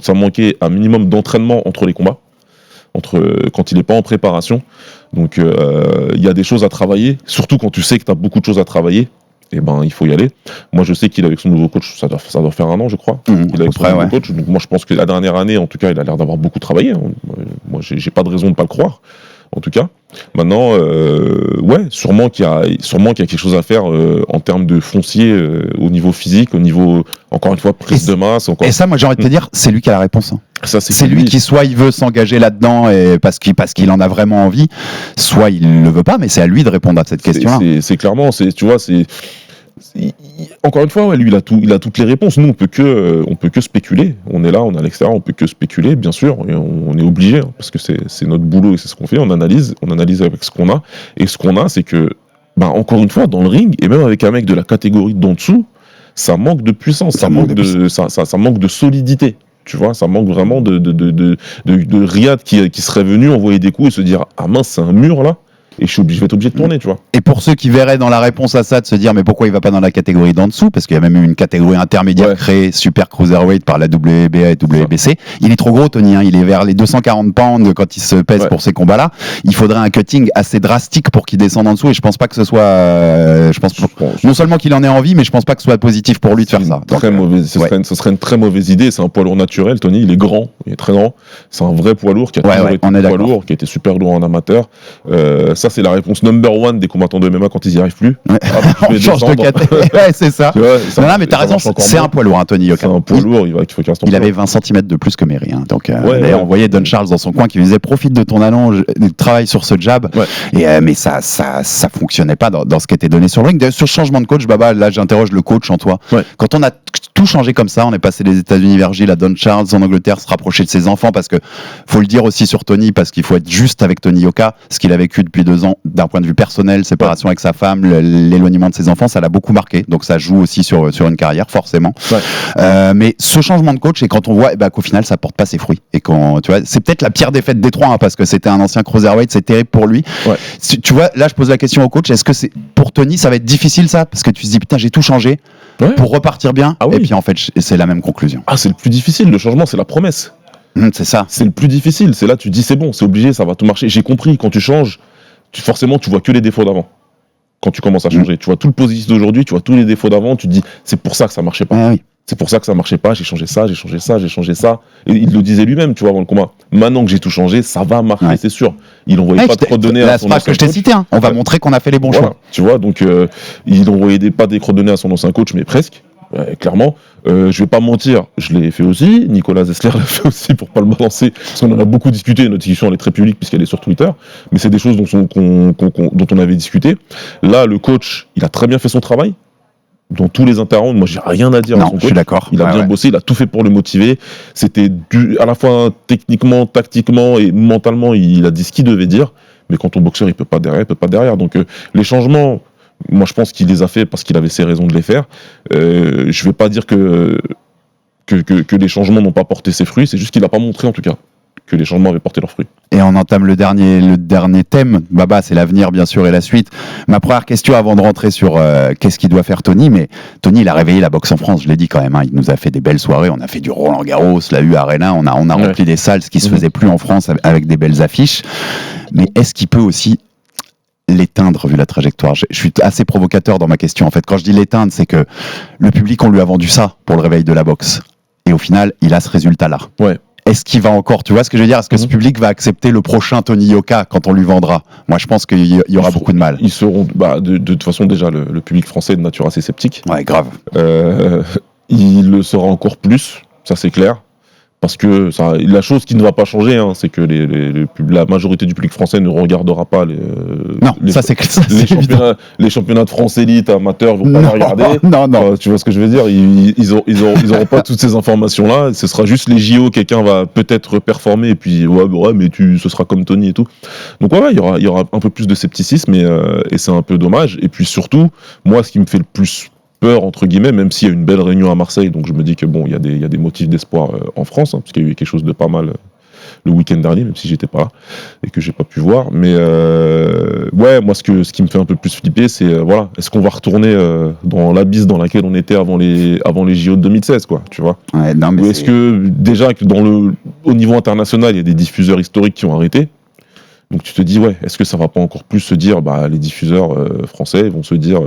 ça manquait un minimum d'entraînement entre les combats. Quand il n'est pas en préparation. Donc il y a des choses à travailler, surtout quand tu sais que tu as beaucoup de choses à travailler, et ben il faut y aller. Moi je sais qu'il est avec son nouveau coach, ça doit faire 1 an je crois, il est avec son nouveau coach, donc moi je pense que la dernière année en tout cas il a l'air d'avoir beaucoup travaillé, hein. Moi j'ai pas de raison de ne pas le croire. En tout cas, maintenant, sûrement qu'il y a quelque chose à faire en termes de foncier au niveau physique, au niveau, encore une fois, prise de masse. Et ça, moi, j'ai envie de te dire, c'est lui qui a la réponse. Hein. Ça, c'est lui qui, soit il veut s'engager là-dedans et parce qu'il en a vraiment envie, soit il le veut pas, mais c'est à lui de répondre à cette question-là. C'est clairement, tu vois, encore une fois, lui, il a toutes les réponses. Nous, on peut que spéculer. On est là, on est à l'extérieur, on peut que spéculer, bien sûr. Et on est obligé, hein, parce que c'est notre boulot et c'est ce qu'on fait. On analyse avec ce qu'on a. Et ce qu'on a, c'est que, encore une fois, dans le ring, et même avec un mec de la catégorie d'en dessous, ça manque de puissance, ça manque de solidité. Tu vois, ça manque vraiment de Riyad qui serait venu envoyer des coups et se dire ah mince, c'est un mur là. Et je vais être obligé de tourner, tu vois. Et pour ceux qui verraient dans la réponse à ça de se dire mais pourquoi il va pas dans la catégorie d'en dessous, parce qu'il y a même eu une catégorie intermédiaire créée Super Cruiserweight par la WBA et WBC. Il est trop gros, Tony, hein. Il est vers les 240 pounds quand il se pèse pour ces combats-là. Il faudrait un cutting assez drastique pour qu'il descende en dessous et je pense pas que ce soit non seulement qu'il en ait envie, mais je pense pas que ce soit positif pour lui de faire ça. Ce serait une très mauvaise idée. C'est un poids lourd naturel, Tony, il est grand, il est très grand. C'est un vrai poids lourd qui a toujours été poids lourd, qui a été super lourd en amateur. Ça, c'est la réponse number one des combattants de MMA quand ils n'y arrivent plus. On change de catégorie. C'est ça. Tu vois, non, mais t'as raison, c'est un poids lourd, Tony Yoka. C'est un poids lourd, il faut qu'il reste en Il avait 20 cm de plus que Merry. Hein. Donc, d'ailleurs, on voyait Don Charles dans son coin qui lui disait profite de ton allonge, travaille sur ce jab. Et, mais ça fonctionnait pas dans ce qui était donné sur le ring. D'ailleurs, sur le changement de coach, Baba, là, j'interroge le coach en toi. Quand on a tout changé comme ça, on est passé des États-Unis Virgile à Don Charles en Angleterre, se rapprocher de ses enfants, parce que faut le dire aussi sur Tony, parce qu'il faut être juste avec Tony Yoka, ce qu'il a vécu depuis 2 ans d'un point de vue personnel, séparation avec sa femme, l'éloignement de ses enfants, ça l'a beaucoup marqué, donc ça joue aussi sur une carrière forcément. Mais ce changement de coach, et quand on voit qu'au final ça porte pas ses fruits, et quand tu vois, c'est peut-être la pire défaite des 3 hein, parce que c'était un ancien cruiserweight, c'est terrible pour lui. Tu vois, là je pose la question au coach, est-ce que c'est pour Tony ça va être difficile ça, parce que tu te dis putain j'ai tout changé pour repartir bien, et puis en fait c'est la même conclusion. C'est le plus difficile, le changement c'est la promesse. C'est ça. C'est le plus difficile, c'est là tu dis c'est bon, c'est obligé, ça va tout marcher. J'ai compris, quand tu changes, forcément tu vois que les défauts d'avant. Quand tu commences à changer, tu vois tout le positif d'aujourd'hui, tu vois tous les défauts d'avant, tu te dis c'est pour ça que ça marchait pas. C'est pour ça que ça marchait pas, j'ai changé ça. Et il le disait lui-même, tu vois, avant le combat. Maintenant que j'ai tout changé, ça va marcher, c'est sûr. Il envoyait pas de coordonnées à son ancien coach. La phrase que je t'ai citée, hein. On va montrer qu'on a fait les bons choix. Tu vois, donc il envoyait pas des coordonnées à son ancien coach, mais presque. Clairement, je vais pas mentir, je l'ai fait aussi, Nicolas Zessler l'a fait aussi pour pas le balancer, parce qu'on en a beaucoup discuté, notre discussion elle est très publique puisqu'elle est sur Twitter, mais c'est des choses dont on avait discuté. Là, le coach, il a très bien fait son travail, dans tous les interrompts, moi j'ai rien à dire à son coach. Je suis d'accord. Il a bien bossé, il a tout fait pour le motiver, c'était à la fois techniquement, tactiquement et mentalement, il a dit ce qu'il devait dire, mais quand ton boxeur il peut pas derrière, donc les changements, moi, je pense qu'il les a fait parce qu'il avait ses raisons de les faire. Je vais pas dire que les changements n'ont pas porté ses fruits. C'est juste qu'il n'a pas montré, en tout cas, que les changements avaient porté leurs fruits. Et on entame le dernier thème. Baba, c'est l'avenir, bien sûr, et la suite. Ma première question, avant de rentrer sur qu'est-ce qu'il doit faire Tony, mais Tony, il a réveillé la boxe en France, je l'ai dit quand même. Hein, il nous a fait des belles soirées. On a fait du Roland Garros, la U Arena. On a rempli des salles, ce qui se faisait plus en France, avec des belles affiches. Mais est-ce qu'il peut aussi l'éteindre vu la trajectoire? Je suis assez provocateur dans ma question en fait. Quand je dis l'éteindre, c'est que le public, on lui a vendu ça pour le réveil de la boxe. Et au final, il a ce résultat-là. Est-ce qu'il va encore, tu vois ce que je veux dire? Est-ce que ce public va accepter le prochain Tony Yoka quand on lui vendra? Moi, je pense qu'il y aura beaucoup de mal. Ils seront, de toute façon, déjà, le public français est de nature assez sceptique. Ouais, grave. Il le sera encore plus, ça c'est clair. Parce que la chose qui ne va pas changer, hein, c'est que la majorité du public français ne regardera pas les championnats de France élite, amateurs, vont pas les regarder. Non. Tu vois ce que je veux dire, ils auront pas toutes ces informations-là. Ce sera juste les JO, quelqu'un va peut-être performer et puis mais ce sera comme Tony et tout. Donc il y aura un peu plus de scepticisme et c'est un peu dommage. Et puis surtout, moi, ce qui me fait le plus peur, entre guillemets, même s'il y a une belle réunion à Marseille, donc je me dis que bon, il y a des motifs d'espoir en France, hein, parce qu'il y a eu quelque chose de pas mal le week-end dernier, même si j'étais pas là et que j'ai pas pu voir. Mais moi, ce qui me fait un peu plus flipper, c'est est-ce qu'on va retourner dans l'abysse dans laquelle on était avant les JO de 2016, quoi, tu vois. Ouais, non, mais ou est-ce que déjà au niveau international, il y a des diffuseurs historiques qui ont arrêté? Donc tu te dis, est-ce que ça va pas encore plus se dire, les diffuseurs français vont se dire,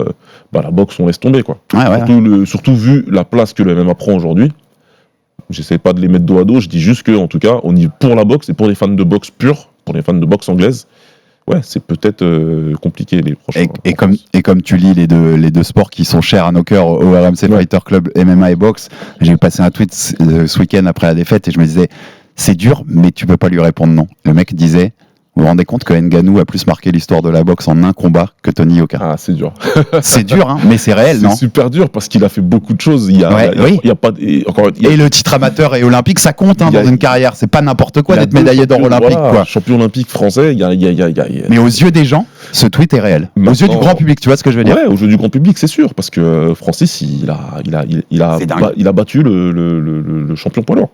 la boxe, on laisse tomber, quoi. Surtout vu la place que le MMA prend aujourd'hui. J'essaie pas de les mettre dos à dos, je dis juste que, en tout cas, pour la boxe et pour les fans de boxe pure, pour les fans de boxe anglaise, c'est peut-être compliqué les prochains. Et comme tu lis les deux sports qui sont chers à nos cœurs au RMC Fighter Club, MMA et boxe, j'ai passé un tweet ce week-end après la défaite et je me disais, c'est dur, mais tu peux pas lui répondre non. Le mec disait, vous vous rendez compte que Ngannou a plus marqué l'histoire de la boxe en un combat que Tony Yoka? Ah, c'est dur. C'est dur, hein, mais c'est réel, non? C'est super dur parce qu'il a fait beaucoup de choses. Il y a pas. Et le titre amateur et olympique, ça compte dans une carrière. C'est pas n'importe quoi d'être médaillé d'or olympique, quoi. Champion olympique français. Mais aux yeux des gens, ce tweet est réel. Aux yeux du grand public, tu vois ce que je veux dire? Ouais, aux yeux du grand public, c'est sûr, parce que Francis, il a battu le champion poids lourd.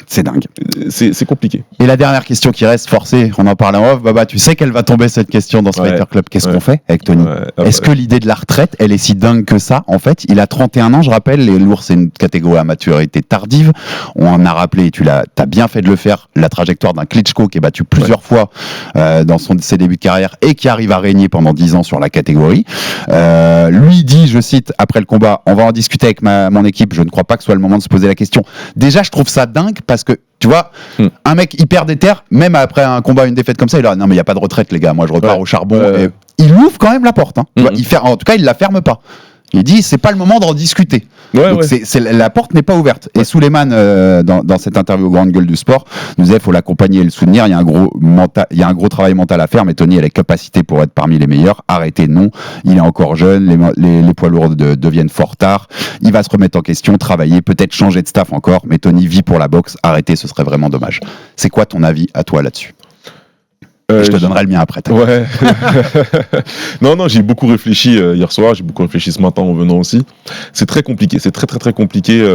C'est dingue. C'est compliqué. Et la dernière question qui reste forcée, on en parle en off, Baba, tu sais qu'elle va tomber cette question dans ce Fighter Club. Qu'est-ce qu'on fait avec Tony? Est-ce que l'idée de la retraite, elle est si dingue que ça? En fait, il a 31 ans, je rappelle, les lourds, c'est une catégorie à maturité tardive. On en a rappelé, t'as bien fait de le faire, la trajectoire d'un Klitschko qui est battu plusieurs fois dans ses débuts de carrière et qui arrive à régner pendant 10 ans sur la catégorie. Lui dit, je cite, après le combat, on va en discuter avec mon équipe, je ne crois pas que ce soit le moment de se poser la question. Déjà, je trouve ça dingue parce que, tu vois, un mec hyper déter, même après un combat, une défaite comme ça, il a non mais il n'y a pas de retraite les gars, moi je repars au charbon. Et il ouvre quand même la porte, hein. Tu vois, en tout cas il la ferme pas. Il dit c'est pas le moment d'en discuter. Donc la porte n'est pas ouverte. Et Souleymane, dans cette interview aux grandes gueules du sport, nous disait faut l'accompagner et le soutenir. Il y a un gros travail mental à faire, mais Tony a les capacités pour être parmi les meilleurs. Arrêtez, non. Il est encore jeune. Les poids lourds deviennent fort tard. Il va se remettre en question, travailler, peut-être changer de staff encore. Mais Tony vit pour la boxe. Arrêtez, ce serait vraiment dommage. C'est quoi ton avis à toi là-dessus? Je te donnerai le mien après. Ouais. non, j'ai beaucoup réfléchi hier soir, j'ai beaucoup réfléchi ce matin en venant aussi. C'est très compliqué, c'est très très très compliqué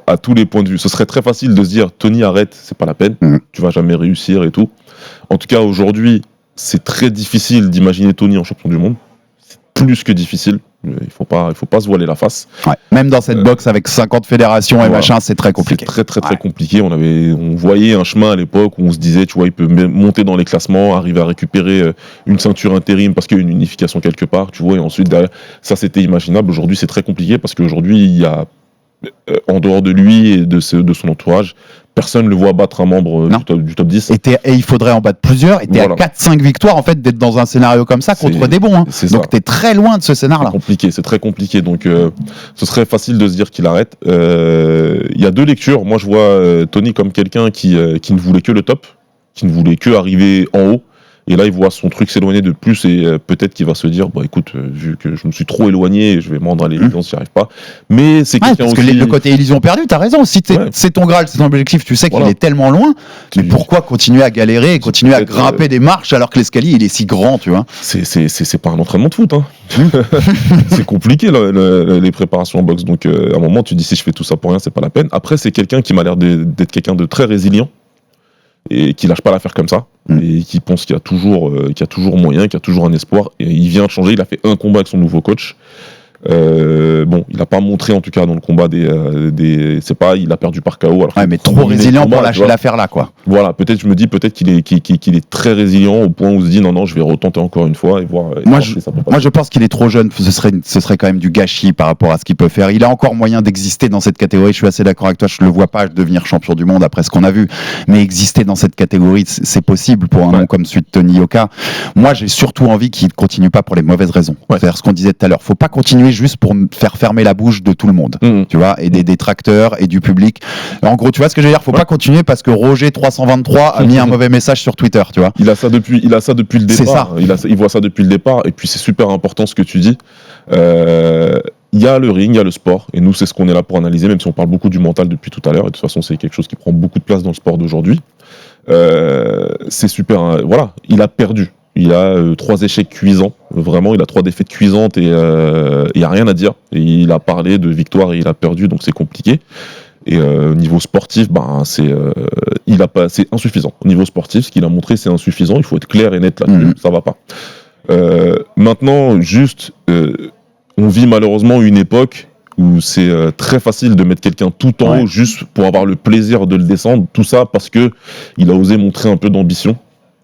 à tous les points de vue. Ce serait très facile de se dire Tony arrête, c'est pas la peine, tu vas jamais réussir et tout. En tout cas aujourd'hui, c'est très difficile d'imaginer Tony en champion du monde. C'est plus que difficile. Il faut pas se voiler la face. Ouais. Même dans cette boxe avec 50 fédérations et machin, c'est très compliqué. C'est très compliqué. On voyait un chemin à l'époque où on se disait, tu vois, il peut monter dans les classements, arriver à récupérer une ceinture intérim parce qu'il y a une unification quelque part, tu vois, et ensuite derrière, ça c'était imaginable. Aujourd'hui, c'est très compliqué parce qu'aujourd'hui, il y a en dehors de lui et de son entourage, personne ne le voit battre un membre du top 10. Et il faudrait en battre plusieurs. Et t'es à 4-5 victoires en fait d'être dans un scénario comme ça contre des bons. Hein. Donc t'es très loin de ce scénario-là. C'est très compliqué. Donc ce serait facile de se dire qu'il arrête. Il y a deux lectures. Moi je vois Tony comme quelqu'un qui ne voulait que le top, qui ne voulait que arriver en haut. Et là, il voit son truc s'éloigner de plus et peut-être qu'il va se dire, écoute, vu que je me suis trop éloigné, je vais me rendre à l'évidence, j'y arrive pas. Mais c'est quelqu'un parce aussi... que le côté illusion perdue, t'as raison. Si c'est ton Graal, c'est ton objectif, tu sais qu'il est tellement loin. Mais pourquoi continuer à galérer et continuer à grimper des marches alors que l'escalier, il est si grand, tu vois? C'est pas un entraînement de foot, hein. C'est compliqué, les préparations en boxe. Donc, à un moment, tu dis, si je fais tout ça pour rien, c'est pas la peine. Après, c'est quelqu'un qui m'a l'air d'être quelqu'un de très résilient. Et qui lâche pas l'affaire comme ça, et qui pense qu'il y a toujours moyen, qu'il y a toujours un espoir, et il vient de changer, il a fait un combat avec son nouveau coach. Il n'a pas montré en tout cas dans le combat il a perdu par KO. Alors mais trop résilient pour lâcher l'affaire là, quoi. Voilà, peut-être qu'il est très résilient au point où on se dit non, je vais retenter encore une fois et voir. Moi, je pense qu'il est trop jeune. Ce serait quand même du gâchis par rapport à ce qu'il peut faire. Il a encore moyen d'exister dans cette catégorie. Je suis assez d'accord avec toi. Je le vois pas devenir champion du monde après ce qu'on a vu, mais exister dans cette catégorie, c'est possible pour un nom comme celui de Tony Yoka. Moi, j'ai surtout envie qu'il continue pas pour les mauvaises raisons. C'est-à-dire ce qu'on disait tout à l'heure. Faut pas continuer juste pour faire fermer la bouche de tout le monde, tu vois, et des détracteurs et du public. En gros, tu vois ce que je veux dire, faut pas continuer parce que Roger 323 a mis un mauvais message sur Twitter, tu vois. Il a ça depuis le départ. C'est ça. Il voit ça depuis le départ, et puis c'est super important ce que tu dis. Il y a le ring, il y a le sport, et nous c'est ce qu'on est là pour analyser, même si on parle beaucoup du mental depuis tout à l'heure, et de toute façon c'est quelque chose qui prend beaucoup de place dans le sport d'aujourd'hui. C'est super, voilà, il a perdu. Il a 3 échecs cuisants, vraiment, il a 3 défaites cuisantes, et il n'y a rien à dire. Et il a parlé de victoire et il a perdu, donc c'est compliqué. Et au niveau sportif, c'est insuffisant. Au niveau sportif, ce qu'il a montré, c'est insuffisant. Il faut être clair et net là-dessus, ça va pas. Maintenant, juste, on vit malheureusement une époque où c'est très facile de mettre quelqu'un tout en haut juste pour avoir le plaisir de le descendre. Tout ça parce que il a osé montrer un peu d'ambition.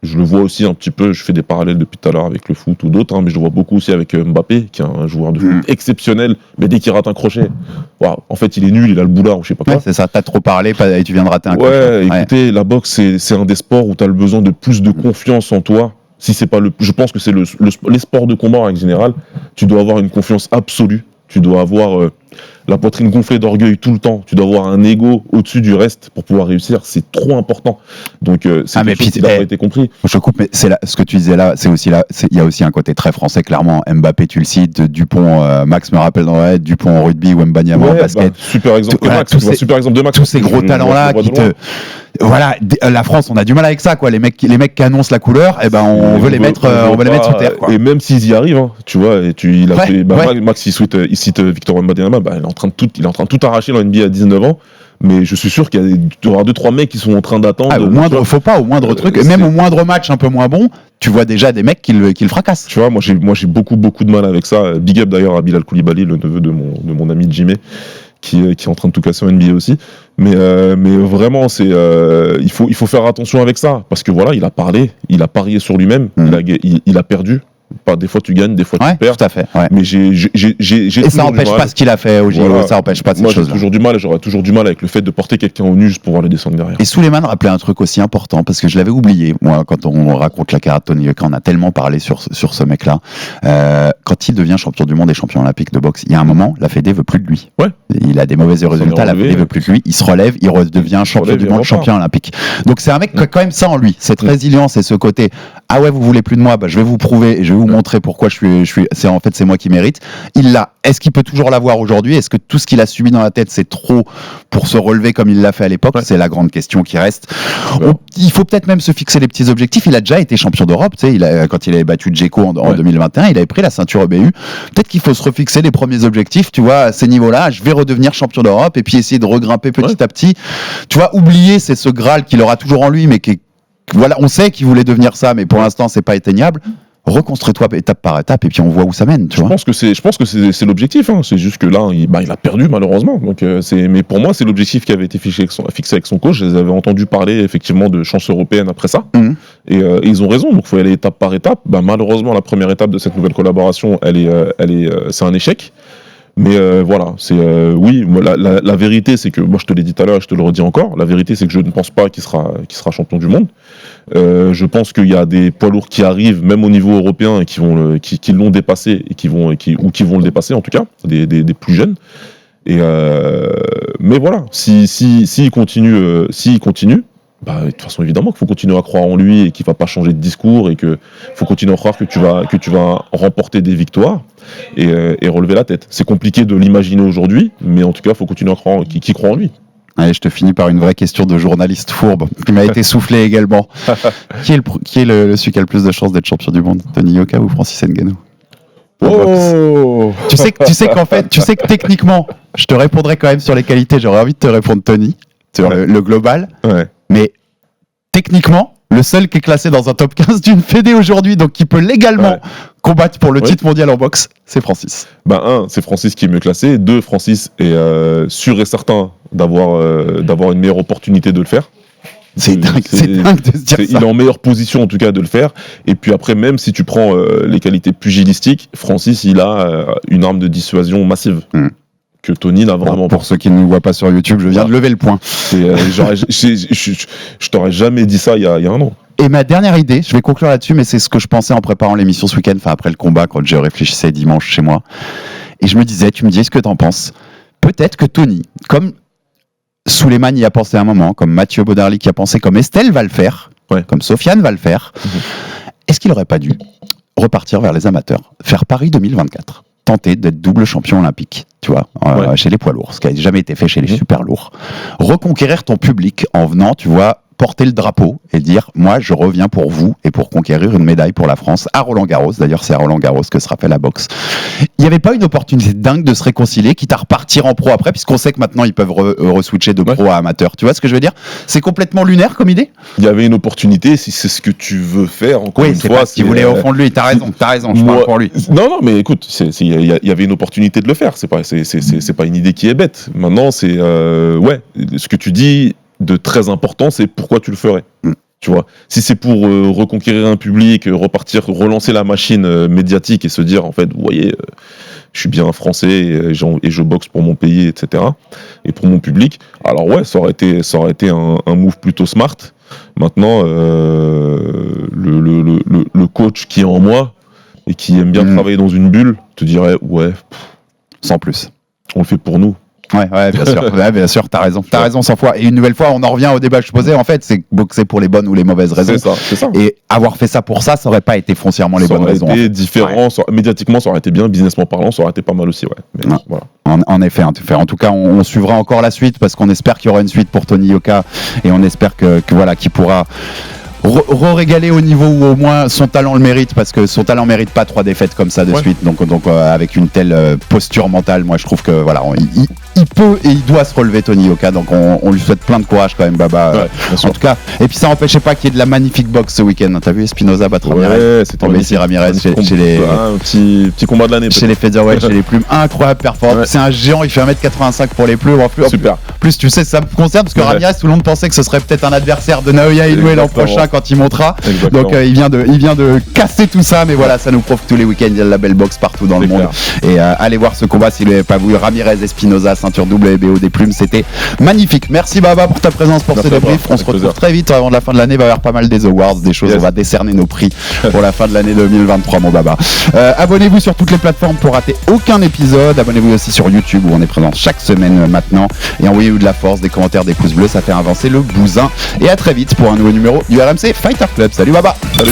Je le vois aussi un petit peu, je fais des parallèles depuis tout à l'heure avec le foot ou d'autres, mais je le vois beaucoup aussi avec Mbappé, qui est un joueur de foot exceptionnel, mais dès qu'il rate un crochet, en fait il est nul, il a le boulard ou je sais pas quoi. Ouais, c'est ça, t'as trop parlé et tu viens de rater un crochet. Écoutez, la boxe c'est un des sports où t'as le besoin de plus de confiance en toi. Si c'est pas je pense que c'est les sports de combat en général, tu dois avoir une confiance absolue, tu dois avoir la poitrine gonflée d'orgueil tout le temps, tu dois avoir un ego au-dessus du reste pour pouvoir réussir, c'est trop important. Donc c'est quelque chose qui n'a pas été compris. Je coupe, mais c'est là, ce que tu disais là, c'est aussi là, il y a aussi un côté très français, clairement. Mbappé, tu le cites, Dupont, Max me rappelle dans la tête, Dupont en rugby ou Mbanyama en basket. Super exemple de Max, super exemple de Max. Tous ces gros talents-là qui te... Voilà, la France, on a du mal avec ça, quoi. Les mecs qui annoncent la couleur, on veut les mettre sous terre, quoi. Et même s'ils y arrivent, tu vois, Max, il cite Victor Wembanyama, il est en train de tout arracher dans NBA à 19 ans. Mais je suis sûr qu'il y aura 2-3 mecs qui sont en train d'attendre. Au moindre truc, et même au moindre match un peu moins bon, tu vois déjà des mecs qui le fracassent. Tu vois, moi j'ai beaucoup de mal avec ça. Big up d'ailleurs à Bilal Koulibaly, le neveu de mon ami Jimé, qui est en train de tout casser en NBA aussi. Mais vraiment, il faut faire attention avec ça, parce que voilà, il a parlé, il a parié sur lui-même, il a perdu. Des fois tu gagnes, des fois tu perds. Tout à fait. Ouais. Mais j'ai et ça n'empêche pas ce qu'il a fait au JO, ça n'empêche pas de ces choses. J'aurais toujours du mal avec le fait de porter quelqu'un au nu juste pour voir le descendre derrière. Et Souleymane rappelait un truc aussi important, parce que je l'avais oublié, moi, quand on raconte la carrière de Tony Yoka, on a tellement parlé sur ce mec-là. Quand il devient champion du monde et champion olympique de boxe, il y a un moment, la Fédé veut plus de lui. Ouais. Il a des mauvais résultats, la Fédé veut plus de lui, il se relève, il redevient champion du monde, champion olympique. Donc c'est un mec qui a quand même ça en lui, cette résilience et ce côté, ah ouais, vous voulez plus de moi, je vais vous prouver et je vais vous montrer pourquoi c'est moi qui mérite. Il l'a. Est-ce qu'il peut toujours l'avoir aujourd'hui? Est-ce que tout ce qu'il a subi dans la tête, c'est trop pour se relever comme il l'a fait à l'époque? C'est la grande question qui reste. Il faut peut-être même se fixer des petits objectifs. Il a déjà été champion d'Europe. Quand il avait battu Djeko en 2021, il avait pris la ceinture EBU. Peut-être qu'il faut se refixer les premiers objectifs. Tu vois, à ces niveaux-là, je vais redevenir champion d'Europe et puis essayer de regrimper petit à petit. Tu vois, oublier, c'est ce Graal qu'il aura toujours en lui, mais voilà, on sait qu'il voulait devenir ça, mais pour l'instant, c'est pas atteignable. Reconstruis-toi étape par étape et puis on voit où ça mène. Je pense que c'est l'objectif. C'est juste que là, il a perdu malheureusement. Donc mais pour moi, c'est l'objectif qui avait été fixé avec son coach. Je les avais entendus parler effectivement de chance européenne après ça. Et ils ont raison. Donc il faut y aller étape par étape. Malheureusement, la première étape de cette nouvelle collaboration, c'est un échec. Mais voilà, la vérité, c'est que, moi je te l'ai dit tout à l'heure et je te le redis encore, la vérité c'est que je ne pense pas qu'il sera champion du monde. Je pense qu'il y a des poids lourds qui arrivent, même au niveau européen, et qui l'ont dépassé, et qui vont le dépasser en tout cas, des plus jeunes. Mais voilà, s'il continue, de toute façon évidemment qu'il faut continuer à croire en lui et qu'il va pas changer de discours et que faut continuer à croire que tu vas remporter des victoires et relever la tête. C'est compliqué de l'imaginer aujourd'hui, mais en tout cas il faut continuer à croire qu'il croit en lui. Allez, je te finis par une vraie question de journaliste fourbe qui m'a été soufflée également. Qui est celui qui a le plus de chances d'être champion du monde, Tony Yoka ou Francis Ngannou? Tu sais que techniquement, je te répondrais quand même sur les qualités. J'aurais envie de te répondre Tony sur le global. Ouais. Mais techniquement, le seul qui est classé dans un top 15 d'une fédé aujourd'hui, donc qui peut légalement combattre pour le titre mondial en boxe, c'est Francis. C'est Francis qui est mieux classé. 2, Francis est sûr et certain d'avoir une meilleure opportunité de le faire. C'est dingue de se dire ça. Il est en meilleure position en tout cas de le faire. Et puis après, même si tu prends les qualités pugilistiques, Francis il a une arme de dissuasion massive. Que Tony n'a vraiment pour ceux qui ne nous voient pas sur YouTube, je viens de lever le point. Je t'aurais jamais dit ça il y a un an. Et ma dernière idée, je vais conclure là-dessus, mais c'est ce que je pensais en préparant l'émission ce week-end, après le combat, quand je réfléchissais dimanche chez moi. Et je me disais, tu me dis ce que t'en penses. Peut-être que Tony, comme Souleymane y a pensé un moment, comme Mathieu Baudarlic y a pensé, comme Estelle va le faire, comme Sofiane va le faire, est-ce qu'il n'aurait pas dû repartir vers les amateurs, faire Paris 2024, tenter d'être double champion olympique, tu vois, chez les poids lourds, ce qui n'a jamais été fait chez les super lourds, reconquérir ton public en venant, tu vois, porter le drapeau et dire moi je reviens pour vous et pour conquérir une médaille pour la France à Roland-Garros. D'ailleurs c'est à Roland-Garros que sera fait la boxe. Il n'y avait pas une opportunité dingue de se réconcilier, quitte à repartir en pro après, puisqu'on sait que maintenant ils peuvent re-switcher de pro à amateur. Tu vois ce que je veux dire? C'est complètement lunaire comme idée. Il y avait une opportunité, si c'est ce que tu veux faire, encore une fois. Oui, c'est ce qu'il voulait au fond de lui. T'as raison, je parle pour lui. Non, mais écoute, il y avait une opportunité de le faire. C'est pas une idée qui est bête. Maintenant, c'est ce que tu dis de très important, c'est pourquoi tu le ferais. Tu vois, si c'est pour reconquérir un public, repartir, relancer la machine médiatique et se dire en fait, vous voyez, je suis bien un Français et je boxe pour mon pays, etc. et pour mon public. Alors ouais, ça aurait été un move plutôt smart. Maintenant, le coach qui est en moi et qui aime bien travailler dans une bulle te dirait sans plus. On le fait pour nous. Ouais, bien sûr, t'as raison 100 fois. Et une nouvelle fois, on en revient au débat que je posais, en fait, c'est boxer pour les bonnes ou les mauvaises raisons. C'est ça. Et avoir fait ça pour ça aurait pas été foncièrement les bonnes raisons. Ça aurait été différent, médiatiquement, ça aurait été bien, businessment parlant, ça aurait été pas mal aussi, Mais voilà. En effet. En tout cas, on suivra encore la suite parce qu'on espère qu'il y aura une suite pour Tony Yoka et on espère qu'il pourra régaler au niveau où au moins son talent le mérite, parce que son talent mérite pas 3 défaites comme ça de suite, donc avec une telle posture mentale, moi je trouve que voilà, il peut et il doit se relever, Tony Yoka, donc on lui souhaite plein de courage quand même, Baba, en tout cas. Et puis ça n'empêchait pas qu'il y ait de la magnifique boxe ce week-end. T'as vu Espinoza battre Ramirez, c'était Messi Ramirez chez les un petit combat de l'année chez les featherweight, chez les plumes, incroyable performance. C'est un géant, il fait 1m85 pour les plumes. Super. Plus tu sais, ça me concerne parce que Ramirez, tout le monde pensait que ce serait peut-être un adversaire de Naoya Inoue l'an prochain quand il montera. Exactement. Donc il vient de casser tout ça, mais voilà, ça nous prouve que tous les week-ends il y a de la belle boxe partout dans le monde. Et allez voir ce combat si vous l'avez pas vu. Ramirez Espinoza, ceinture WBO des plumes, c'était magnifique. Merci Baba pour ta présence, pour ce débrief. On se retrouve très vite avant de la fin de l'année. Il va y avoir pas mal des awards, des choses. On va décerner nos prix pour la fin de l'année 2023, mon Baba. Abonnez-vous sur toutes les plateformes pour rater aucun épisode. Abonnez-vous aussi sur YouTube où on est présent chaque semaine maintenant. Et envoyez-vous de la force, des commentaires, des pouces bleus, ça fait avancer le bousin. Et à très vite pour un nouveau numéro du RMC Fighter Club. Salut Baba. Salut.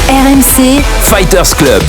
RMC Fighters Club.